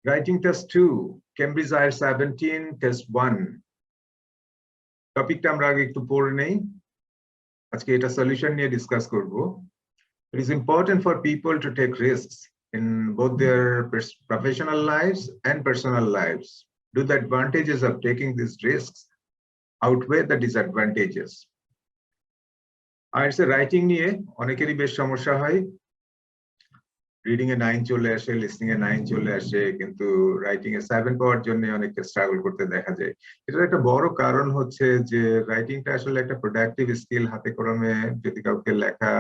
Writing test 2, Cambridge IELTS 17, test 1. টপিকটা আমরা আগে একটু পড়ে নেই। আজকে এটা সলিউশন নিয়ে ডিসকাস করব। It is important for people to take risks in both their professional lives and personal lives. Do the advantages of taking these risks outweigh the disadvantages? IELTS writing নিয়ে অনেকেরই বেশ সমস্যা হয়। রিডিং এ 9 চলে আসে, listening এ 9 চলে আসে, কিন্তু রাইটিং এ 7 পাওয়ার জন্য অনেককে স্ট্রাগল করতে দেখা যায়। এটার একটা বড় কারণ হচ্ছে যে রাইটিংটা আসলে একটা প্রোডাক্টিভ স্কিল। হাতে কলমে যদি কাউকে লেখা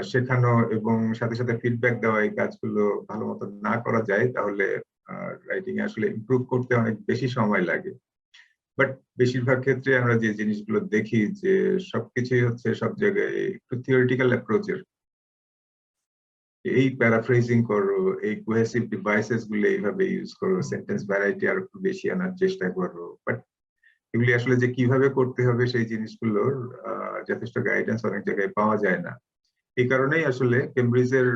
শেখানো এবং সাথে সাথে ফিডব্যাক দেওয়া, এই কাজগুলো ভালো মতো না করা যায় তাহলে রাইটিং এ আসলে ইমপ্রুভ করতে অনেক বেশি সময় লাগে। বাট বেশিরভাগ ক্ষেত্রে আমরা যে জিনিসগুলো দেখি যে সবকিছুই হচ্ছে সব জায়গায় একটু থিওরিটিক্যাল অ্যাপ্রোচের। এই প্যারাফ্রেজিং করো, এই কোহেসিভ ডিভাইসেস গুলো এইভাবে ইউজ করো, সেন্টেন্স ভ্যারাইটি আর একটু বেশি আনার চেষ্টা করো। বাট এগুলি আসলে যে কিভাবে করতে হবে সেই জিনিসগুলোর যথেষ্ট গাইডেন্স অনেক জায়গায় পাওয়া যায় না। এই কারণেই আসলে কেমব্রিজের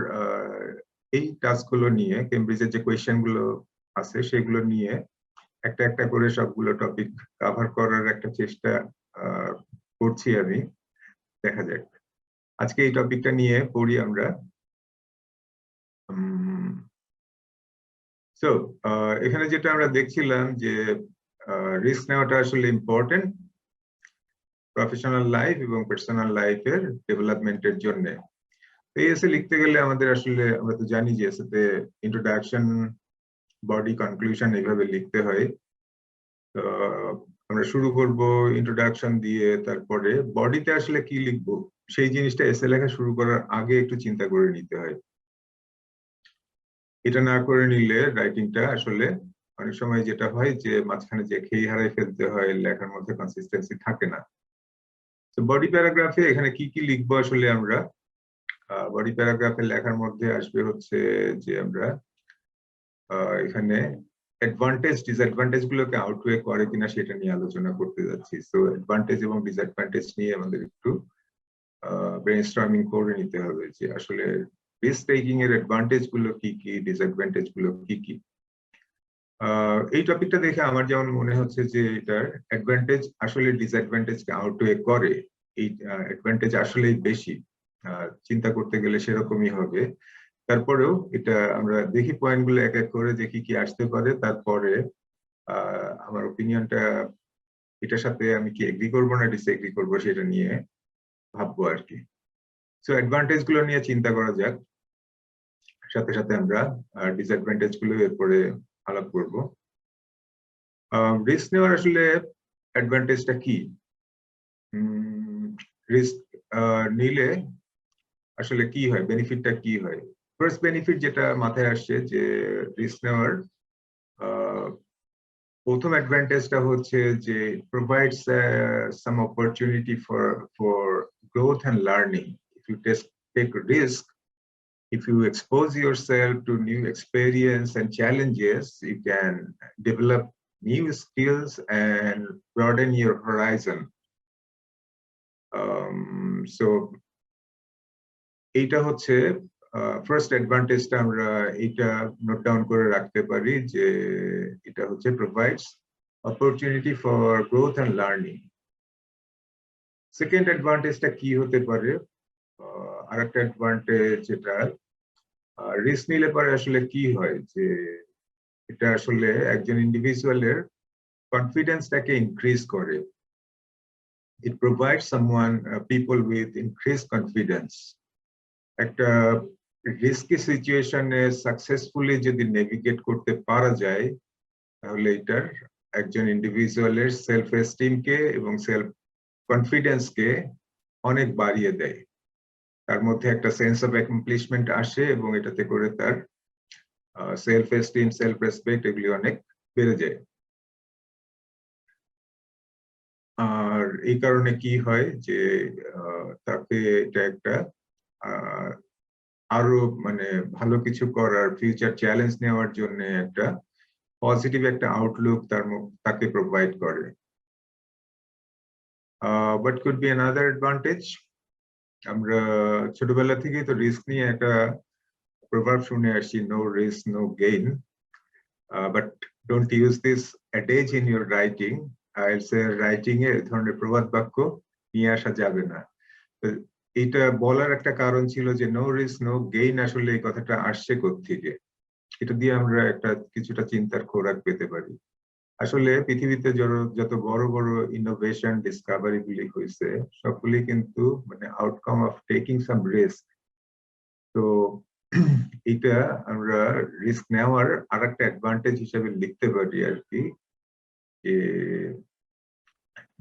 এই টাস্কগুলো নিয়ে, কেমব্রিজের যে কোয়েশ্চেন গুলো আছে সেগুলো নিয়ে একটা একটা করে সবগুলো টপিক কভার করার একটা চেষ্টা করছি আমি। দেখা যাক আজকে এই টপিকটা নিয়ে পড়ি আমরা। সো এখানে যেটা আমরা দেখছিলাম যে রিস্ক নেওয়াটা আসলে ইম্পর্টেন্ট প্রফেশনাল লাইফ এবং পার্সোনাল লাইফের ডেভেলপমেন্টের জন্য। এসে লিখতে গেলে আমাদের আসলে আমরা তো জানি যে এসেতে ইন্ট্রোডাকশন, বডি, কনক্লুশন এইভাবে লিখতে হয়। তো আমরা শুরু করব ইন্ট্রোডাকশন দিয়ে, তারপরে বডিতে আসলে কি লিখবো সেই জিনিসটা এসে লেখা শুরু করার আগে একটু চিন্তা করে নিতে হয়। এটা না করে নিলে রাইটিংটা আসলে অনেক সময় যেটা হয় যে মাঝখানে যে খেয়ে হারাই ফেলতে হয়, লেখার মধ্যে কনসিস্টেন্সি থাকে না। তো বডি প্যারাগ্রাফে এখানে কি কি লিখবো আসলে আমরা? বডি প্যারাগ্রাফে লেখার মধ্যে আসবে হচ্ছে যে আমরা এখানে অ্যাডভান্টেজ ডিসঅ্যাডভান্টেজ গুলোকে আউটওয়ে করে কিনা সেটা নিয়ে আলোচনা করতে যাচ্ছি। সো অ্যাডভান্টেজ এবং ডিসঅ্যাডভান্টেজ নিয়ে আমাদের একটু ব্রেইনস্টর্মিং করে নিতে হবে যে আসলে রিস্ক টেকিং এর অ্যাডভান্টেজ গুলো কি কি, ডিসঅ্যাডভান্টেজ গুলো কি কি। এই টপিকটা দেখে আমার যেমন মনে হচ্ছে যে এটার অ্যাডভান্টেজ আসলে ডিসঅ্যাডভান্টেজকে আউটওয়ে করে। এই অ্যাডভান্টেজ আসলেই বেশি, চিন্তা করতে গেলে সেরকমই হবে। তারপরেও এটা আমরা দেখি পয়েন্টগুলো এক এক করে দেখি কি আসতে পারে, তারপরে আমার ওপিনিয়নটা এটার সাথে আমি কি এগ্রি করবো না ডিসএগ্রি করবো সেটা নিয়ে ভাববো আর কি। সো অ্যাডভান্টেজ গুলো নিয়ে চিন্তা করা যাক, সাথে সাথে আমরা ডিসঅ্যাডভান্টেজ গুলো এরপরে আলাপ করবো। রিস্ক নেওয়ার আসলে অ্যাডভান্টেজটা কি? রিস্ক নিলে আসলে কি হয়, বেনিফিটটা কি হয়? ফার্স্ট বেনিফিট যেটা মাথায় আসছে যে রিস্ক নেওয়ার প্রথম অ্যাডভান্টেজটা হচ্ছে যে provides some opportunity for growth and learning. If you take risk, if you expose yourself to new experience and challenges, you can develop new skills and broaden your horizon. So এইটা হচ্ছে first অ্যাডভান্টেজটা, আমরা এটা note down করে রাখতে পারি যে এটা হচ্ছে provides opportunity for growth and learning. Second অ্যাডভান্টেজটা কি হতে পারে? আরেকটা অ্যাডভান্টেজ যেটা রিস্ক নিলে পরে আসলে কি হয় যে এটা আসলে একজন ইন্ডিভিজুয়ালের কনফিডেন্সটাকে ইনক্রিজ করে। It provide someone people with increase confidence. একটা রিস্কি সিচুয়েশনে সাকসেসফুলি যদি নেভিগেট করতে পারা যায় তাহলে এটার একজন ইন্ডিভিজুয়ালের সেলফ এস্টিমকে এবং সেলফ কনফিডেন্সকে অনেক বাড়িয়ে দেয়। তার মধ্যে একটা সেন্স অফ অ্যাকমপ্লিশমেন্ট আসে এবং এটাতে করে তার সেলফ এস্টিম, সেলফ রেসপেক্ট এগুলি অনেক বেড়ে যায়। আর এই কারণে কি হয় যে তাকে এটা একটা আরো মানে ভালো কিছু করার, ফিউচার চ্যালেঞ্জ নেওয়ার জন্য একটা পজিটিভ একটা আউটলুক তাকে প্রোভাইড করে। But could be another advantage, আমরা ছোটবেলা থেকেই তো রিস্ক নিয়ে একটা প্রভাব শুনে আসছি, no risk no gain. but don't use this adage in your writing. IELTS এর writing এ এই ধরনের প্রবাদ বাক্য নিয়ে আসা যাবে না। তো এটা বলার একটা কারণ ছিল যে নো রিস্ক নো গেইন, আসলে এই কথাটা আসছে কোত্থেকে, এটা দিয়ে আমরা একটা কিছুটা চিন্তার খোরাক পেতে পারি। আসলে পৃথিবীতে যত বড় বড় ইনোভেশন ডিসকভারি গুলি হয়েছে সবগুলি কিন্তু মানে outcome of taking some risk. তো এটা আমরা রিস্ক নেওয়ার আরেকটা অ্যাডভান্টেজ হিসেবে লিখতে পারি আর কি, যে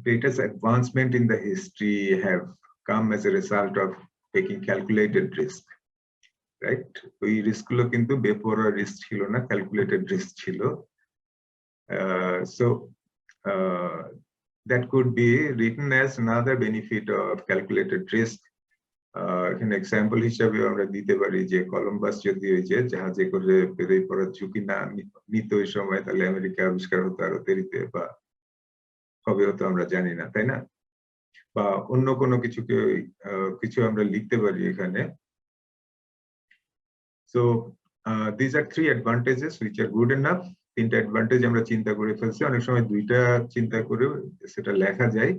greatest advancement in the history have come as a result of taking calculated risk, right? ওই রিস্ক গুলো কিন্তু বেপরোয়া রিস্ক ছিল না, ক্যালকুলেটেড রিস্ক ছিল। So that could be written as another benefit of calculated risk. এখানে এক্সাম্পল হিসাবে আমরা দিতে পারি যে কলম্বাস যদি ওই যে জাহাজে করে বেরিয়ে পড়ার ঝুঁকি না নিত ওই সময়, তাহলে আমেরিকা আবিষ্কার হতো আরো দেরিতে, বা কবে হতো আমরা জানি না, তাই না? বা অন্য কোনো কিছু আমরা লিখতে পারি এখানে। So these are three advantages which are good enough. তিনটা অ্যাডভান্টেজ আমরা চিন্তা করে ফেলছি, অনেক সময় দুইটা চিন্তা করে সেটা লেখা যায়।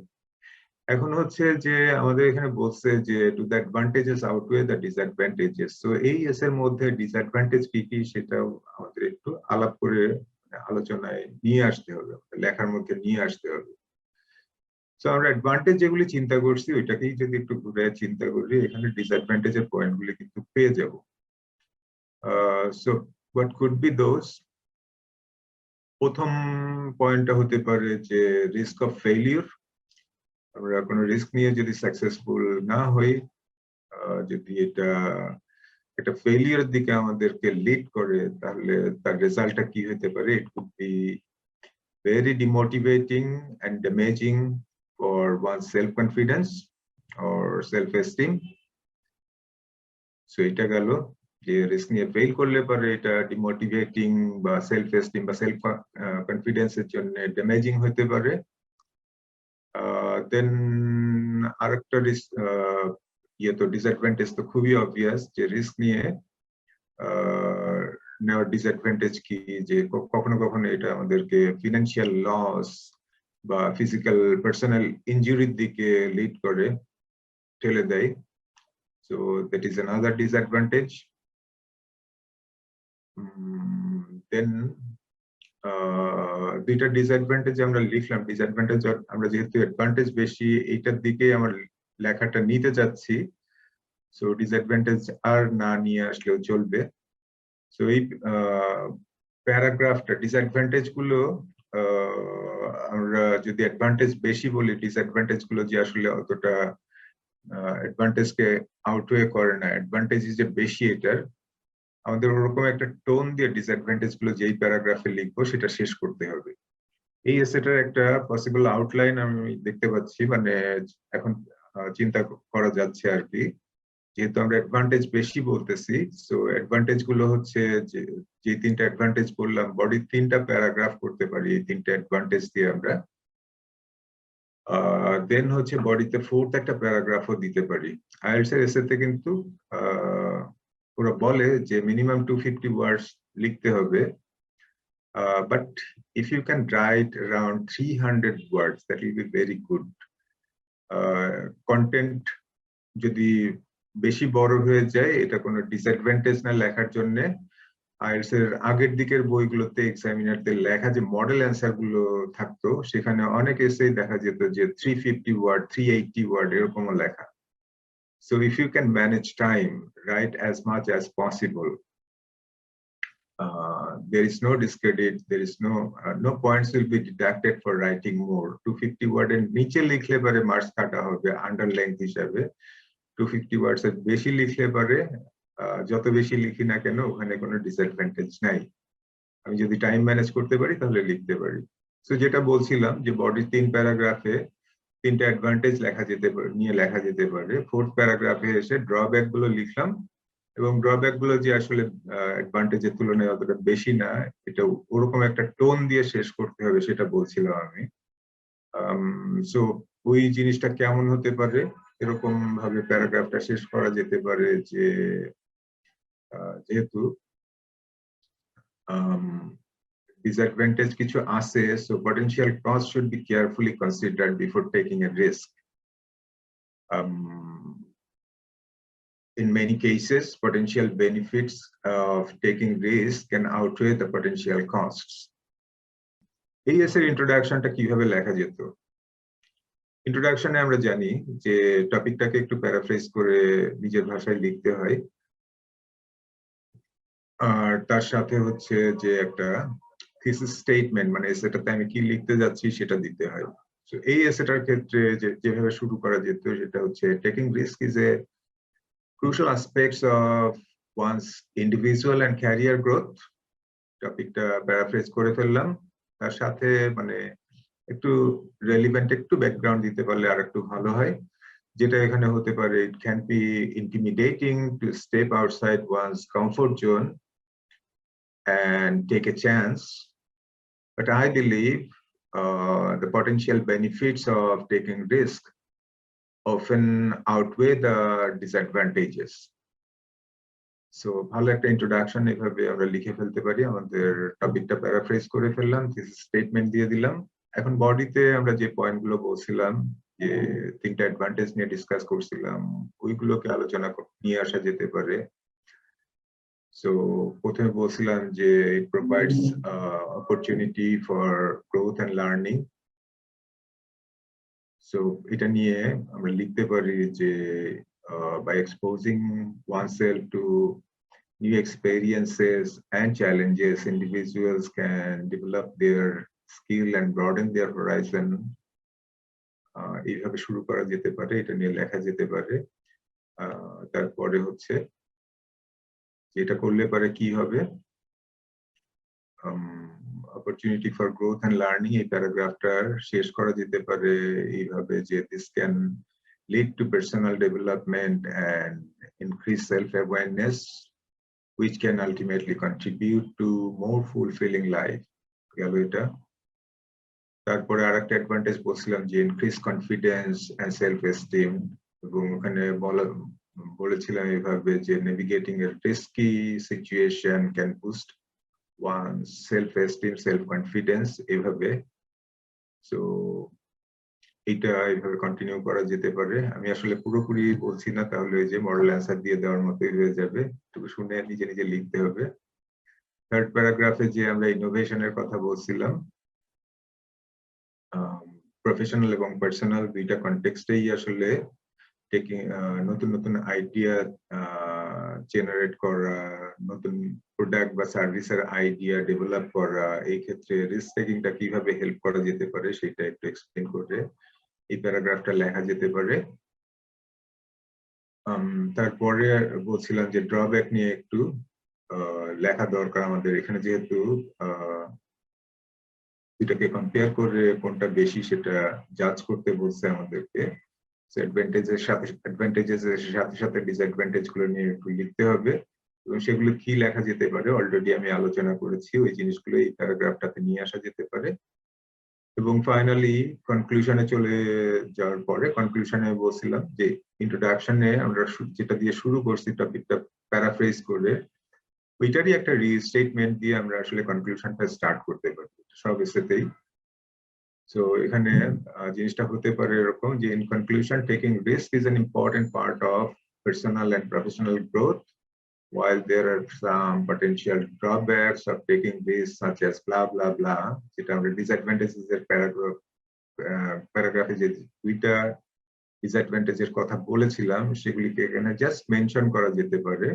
এখন হচ্ছে যে আমাদের এখানে বলছে যে to the advantages outweigh the disadvantages. তো এই এস এর মধ্যে ডিসঅ্যাডভান্টেজ কি কি সেটাও আমাদের একটু আলাপ করে আলোচনায় নিয়ে আসতে হবে, লেখার মধ্যে নিয়ে আসতে হবে। সো আমরা অ্যাডভান্টেজ যেগুলি চিন্তা করছি ওইটাকেই যদি একটু ঘুরে চিন্তা করি, এখানে ডিসঅ্যাডভান্টেজের পয়েন্টগুলি কিন্তু পেয়ে যাব। So what could be those? প্রথম পয়েন্টটা হতে পারে যে রিস্ক অফ ফেইলিউর। আমরা কোনো রিস্ক নিয়ে যদি সাকসেসফুল না হই, যদি এটা একটা ফেইলিউরের দিকে আমাদেরকে লিড করে, তাহলে তার রেজাল্টটা কি হতে পারে? It could be very demotivating and damaging for one self confidence or self esteem. So এটা গেল যে রিস্ক নিয়ে ফেল করলে পরে এটা ডিমোটিভেটিং বা সেলফ এস্টিম বা সেলফ কনফিডেন্সের জন্য ড্যামেজিং হতে পারে। দেন আরেকটা রিস্ক তো ডিসঅ্যাডভান্টেজ তো খুবই অবভিয়াস, যে রিস্ক নিয়ে নেওয়ার ডিসঅ্যাডভান্টেজ কি, যে কখনো কখনো এটা আমাদেরকে ফিনান্সিয়াল লস বা ফিজিক্যাল পার্সোনাল ইনজুরির দিকে লিড করে, ঠেলে দেয়। So that is another disadvantage. Then দুইটা ডিসঅ্যাডভান্টেজ আমরা লিখলাম। ডিসঅ্যাডভান্টেজ আমরা যেহেতু অ্যাডভান্টেজ বেশি এইটার দিকে আমার লেখাটা নিতে যাচ্ছি, সো ডিসঅ্যাডভান্টেজ আর না নিয়ে আসলেও চলবে। সো এই প্যারাগ্রাফটা ডিসঅ্যাডভান্টেজ গুলো আমরা যদি অ্যাডভান্টেজ বেশি বলি, ডিসঅ্যাডভান্টেজ গুলো যে আসলে অতটা অ্যাডভান্টেজকে আউটওয়ে করে না, অ্যাডভান্টেজ যে বেশি এটার, আমাদের ওরকম একটা টোন দিয়ে ডিসঅ্যাডভান্টেজ গুলো যেই প্যারাগ্রাফে লিখবো সেটা শেষ করতে হবে। এই এসেটার একটা পসিবল আউটলাইন আমি দেখতে পাচ্ছি, মানে এখন চিন্তা করা যাচ্ছে আর কি। যেহেতু আমরা অ্যাডভান্টেজ বেশি বলতেছি, সো অ্যাডভান্টেজ গুলো হচ্ছে যে তিনটা অ্যাডভান্টেজ বললাম, বডির তিনটা প্যারাগ্রাফ করতে পারি এই তিনটা অ্যাডভান্টেজ দিয়ে আমরা। দেন হচ্ছে বডিতে ফোর্থ একটা প্যারাগ্রাফও দিতে পারি। আইএলটিএস এর এসেতে কিন্তু ওরা বলে যে মিনিমাম 250 ওয়ার্ডস লিখতে হবে, but if you can write around 300 words, that will be very good. Content যদি বেশি বড় হয়ে যায়, এটা কোনো ডিসঅ্যাডভান্টেজ না লেখার জন্য। আইএলটিএস এর আগের দিকের বইগুলোতে এক্সামিনারদের লেখা যে মডেল অ্যান্সার গুলো থাকতো, সেখানে অনেক এসেই দেখা যেত যে 350 ওয়ার্ড 380 ওয়ার্ড এরকমও লেখা। So if you can manage time, write as much as possible. There is no discredit, there is no points will be deducted for writing more. 250 word এর নিচে লিখলে পারে মার্কস কাটা হবে আন্ডারলাইন হিসাবে। 250 ওয়ার্ডস এর বেশি লিখলে পারে, যত বেশি লিখি না কেন ওখানে কোনো ডিসঅ্যাডভান্টেজ নাই। আমি যদি টাইম ম্যানেজ করতে পারি তাহলে লিখতে পারি। সো যেটা বলছিলাম যে বডির 3 প্যারাগ্রাফে 3টা অ্যাডভান্টেজ লেখা যেতে পারে। ফোর্থ প্যারাগ্রাফে এসে ড্রব্যাক গুলো লিখলাম, এবং ড্রব্যাক গুলো যে আসলে অ্যাডভান্টেজের তুলনায় অতটা বেশি না, এটা ওরকম একটা টোন দিয়ে শেষ করতে হবে সেটা বলছিলাম আমি। সো ওই জিনিসটা কেমন হতে পারে, এরকম ভাবে প্যারাগ্রাফটা শেষ করা যেতে পারে যে যেহেতু disadvantage কিছু আছে, so potential cost should be carefully considered before taking a risk. In many cases, potential benefits of taking risk can outweigh the potential costs. AES এর ইন্ট্রোডাকশনটা কিভাবে লেখা যেত? ইন্ট্রোডাকশনে আমরা জানি যে টপিকটাকে একটু প্যারাফ্রেজ করে নিজের ভাষায় লিখতে হয়, আর তার সাথে হচ্ছে যে একটা থিসিস স্টেটমেন্ট, মানে এসেটাতে আমি কি লিখতে যাচ্ছি সেটা দিতে হয়। সো এই এসেটার ক্ষেত্রে যেভাবে শুরু করা যেত সেটা হচ্ছে taking risk is a crucial aspects of one's individual and career growth. টপিকটা প্যারাফ্রেজ করে ফেললাম, তার সাথে মানে একটু রেলিভেন্ট একটু ব্যাকগ্রাউন্ড দিতে পারলে আর একটু ভালো হয়, যেটা এখানে হতে পারে it can be intimidating to step outside one's comfort zone and take a chance, but I believe the potential benefits of taking risk often outweigh the disadvantages. So ভালো একটা ইন্ট্রোডাকশন এভাবে আমরা লিখে ফেলতে পারি। আমাদের টপিকটা প্যারাফ্রেজ করে ফেললাম, থিসিস স্টেটমেন্ট দিয়ে দিলাম। এখন বডিতে আমরা যে পয়েন্টগুলো বলছিলাম, যে তিনটা অ্যাডভান্টেজ নিয়ে ডিসকাস করছিলাম, ওইগুলোকে আলোচনা নিয়ে আসা যেতে পারে। সো প্রথমে বলছিলাম যে ইট provides opportunity for growth and learning. So এটা নিয়ে আমরা লিখতে পারি যে by exposing oneself to new experiences and challenges, individuals can develop their skill and broaden their horizon. এইভাবে শুরু করা যেতে পারে, এটা নিয়ে লেখা যেতে পারে। তারপরে হচ্ছে যেটা করলে পারে কি হবে, opportunity for growth and learning, এই প্যারাগ্রাফটার শেষ করা যেতে পারে এইভাবে যে this can lead to personal development and increase self-awareness, which can ultimately contribute to more fulfilling life. গেল এটা। তারপরে আরেকটা অ্যাডভান্টেজ বলছিলাম যে increase confidence and self-esteem, এবং ওখানে বলেছিলাম এইভাবে যে navigating a risky situation can boost one's self-esteem, self-confidence, এইভাবে। সো এটা এইভাবে কন্টিনিউ করা যেতে পারে। আমি আসলে পুরোপুরি বলছি না, তাহলে ওই যে মডেল অ্যান্সার দিয়ে দেওয়ার মতোই হয়ে যাবে, একটু শুনে নিজে নিজে লিখতে হবে। থার্ড প্যারাগ্রাফে যে আমরা ইনোভেশনের কথা বলছিলাম, প্রফেশনাল এবং পার্সোনাল দুইটা কনটেক্সটেই আসলে নতুন নতুন আইডিয়া জেনারেট করা, নতুন প্রোডাক্ট বা সার্ভিসের আইডিয়া ডেভেলপ করা, এই ক্ষেত্রে রিস্ক টেকিংটা কিভাবে হেল্প করা যেতে পারে সেটা একটু এক্সপ্লেন করে এই প্যারাগ্রাফটা লেখা যেতে পারে। তারপরে বলছিলাম যে ড্রব্যাক নিয়ে একটু লেখা দরকার আমাদের। এখানে যেহেতু দুটাকে কম্পেয়ার করে কোনটা বেশি সেটা জাজ করতে বলছে আমাদেরকে, অ্যাডভান্টেজের সাথে সাথে ডিসঅ্যাডভান্টেজ গুলো নিয়ে একটু লিখতে হবে, এবং সেগুলো কি লেখা যেতে পারে অলরেডি আমি আলোচনা করেছি, ওই জিনিসগুলো এই প্যারাগ্রাফটাতে নিয়ে আসা যেতে পারে। এবং ফাইনালি কনক্লুশনে চলে যাওয়ার পরে, কনক্লুশনে বলছিলাম যে ইন্ট্রোডাকশনে আমরা যেটা দিয়ে শুরু করছি টপিকটা প্যারাফ্রেজ করে, ওইটারই একটা রিস্টেটমেন্ট দিয়ে আমরা আসলে কনক্লুশনটা স্টার্ট করতে পারি সব এসেতেই। সো এখানে জিনিসটা হতে পারে এরকম যে in conclusion, taking risk is an important part of personal and professional growth, while there are some potential drawbacks of taking risks such as blah blah blah, যেটা আমরা disadvantages এর প্যারাগ্রাফে যে দুইটা ডিসঅ্যাডভান্টেজের কথা বলেছিলাম সেগুলিকে এখানে জাস্ট মেনশন করা যেতে পারে।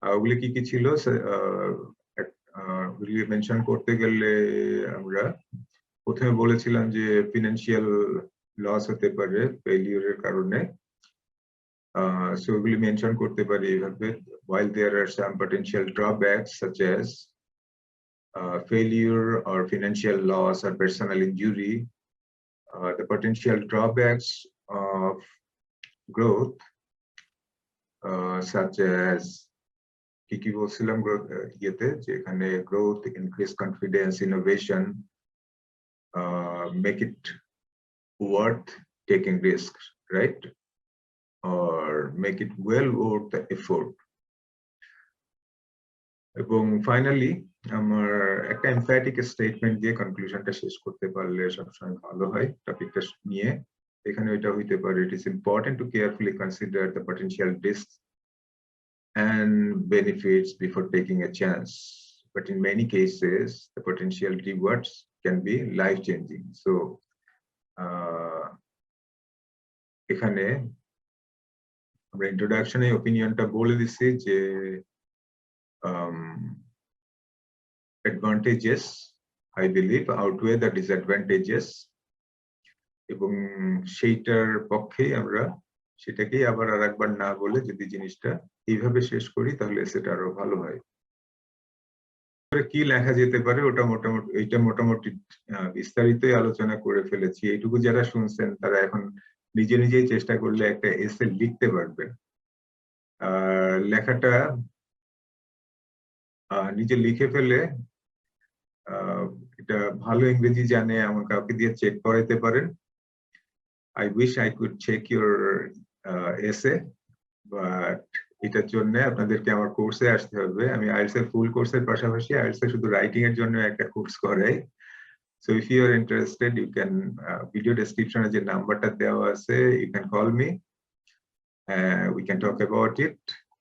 ওগুলি কি কি ছিল ওগুলি মেনশন করতে গেলে আমরা প্রথমে বলেছিলাম যে ফিনান্সিয়াল লস হতে পারে ফেলিউরের কারণে, so ওগুলি মেনশন করতে পারি এইভাবে, while there are some potential drawbacks such as failure or financial loss or personal injury, the potential drawbacks of growth such as কি বলছিলাম ইয়েতে, যে এখানে growth, increase confidence, innovation, make it worth taking risks, right? Or make it well worth the effort. এবং finally আমার একটা emphatic statement দিয়ে কনক্লুশনটা শেষ করতে পারলে সবসময় ভালো হয় টপিকটা নিয়ে। এখানে ওইটা হইতে পারে, it is important to carefully consider the potential risks and benefits before taking a chance, but in many cases the potential rewards can be life changing. So এখানে আমরা ইন্ট্রোডাকশনে ওপিনিয়নটা বলে দিছি যে advantages I believe outweigh the disadvantages, এবং সেইটার পক্ষেই আমরা সেটাকেই আবার আরেকবার না বলে যদি জিনিসটা এইভাবে শেষ করি তাহলে সেটা আরো ভালো হয়। কি লেখা যেতে পারে ওটা মোটামুটি, এইটা মোটামুটি বিস্তারিতই আলোচনা করে ফেলেছি। এইটুকু যারা শুনছেন তারা এখন নিজে নিজেই চেষ্টা করলে একটা এসে লিখতে পারবেন। লেখাটা নিজে লিখে ফেলে এটা ভালো ইংরেজি জানে এমন কাউকে দিয়ে চেক করাইতে পারেন। I wish I could check your essay, but এটার জন্য আপনাদেরকে আমার কোর্সে আসতে হবে। আমি IELTS এর ফুল কোর্সের পাশাপাশি IELTS এর শুধু রাইটিং এর জন্য একটা কোর্স করাই। So if you are interested, you can video description এ যে নাম্বারটা দেওয়া আছে, you can call me. We can talk about it.